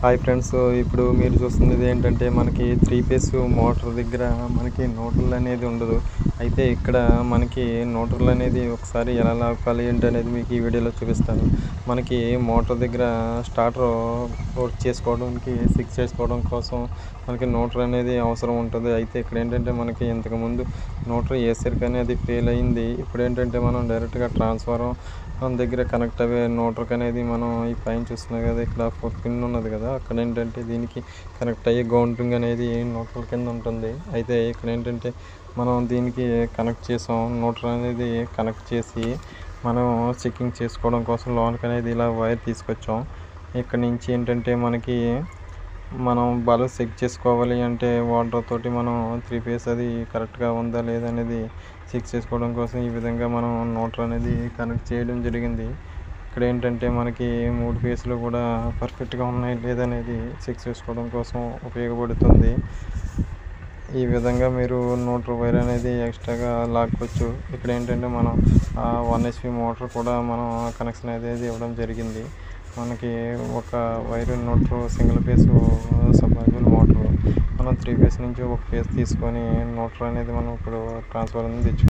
Hi friends, ఇప్పుడు మీరు చూస్తున్నది ఏంటంటే మనకి 3 ఫేస్ మోటార్ దగ్గర మనకి న్యూట్రల్ అనేది ఉండదు. అయితే ఇక్కడ మనకి న్యూట్రల్ అనేది ఒకసారి ఎలా లాగాలి ఏంటనేది మీకు ఈ వీడియోలో చూపిస్తాను. మనకి మోటార్ దగ్గర స్టార్టర్ వర్క్ చేసుకోవడానికి ఫిక్స్ చేసుకోవడం కోసం మనకి న్యూట్రల్ అనేది అవసరం ఉంటుంది. అయితే ఇక్కడ ఏంటంటే మనకి ఇంతకుముందు న్యూట్రల్ ఏసారు కానీ అది ఫెయిల్ అయింది. ఇప్పుడు ఏంటంటే మనం డైరెక్ట్గా ట్రాన్స్ఫార్మర్ దగ్గర కనెక్ట్ అయ్యే న్యూట్రల్ అనేది మనం ఈ పైన చూస్తున్నాం కదా, ఇక్కడ 4 పిన్ ఉన్నది కదా, అక్కడ ఏంటంటే దీనికి కనెక్ట్ అయ్యే గౌంటింగ్ అనేది న్యూట్రల్ కింద ఉంటుంది. అయితే ఇక్కడ ఏంటంటే మనం దీనికి కనెక్ట్ చేసాం. న్యూట్రల్ అనేది కనెక్ట్ చేసి మనం చెకింగ్ చేసుకోవడం కోసం లోనికి అనేది ఇలా వైర్ తీసుకొచ్చాం. ఇక్కడ నుంచి ఏంటంటే మనం బలం చెక్ చేసుకోవాలి అంటే వాటర్ తోటి మనం 3 ఫేస్ అది కరెక్ట్గా ఉందా లేదా అనేది చెక్ చేసుకోవడం కోసం ఈ విధంగా మనం న్యూట్రల్ అనేది కనెక్ట్ చేయడం జరిగింది. ఇక్కడ ఏంటంటే మనకి 3 ఫేస్లు కూడా పర్ఫెక్ట్గా ఉన్నాయి లేదనేది చెక్ చేసుకోవడం కోసం ఉపయోగపడుతుంది. ఈ విధంగా మీరు న్యూట్రల్ వైర్ అనేది ఎక్స్ట్రాగా లాక్కోవచ్చు. ఇక్కడ ఏంటంటే మనం 1 HP మోటార్ కూడా మనం కనెక్షన్ అనేది ఇవ్వడం జరిగింది. మనకి ఒక wire neutral single phase submersible motor మనం 3 ఫేస్ నుంచి ఒక ఫేస్ తీసుకొని న్యూట్రల్ అనేది మనం ఇప్పుడు ట్రాన్స్ఫార్మర్ తెచ్చుకోవాలి.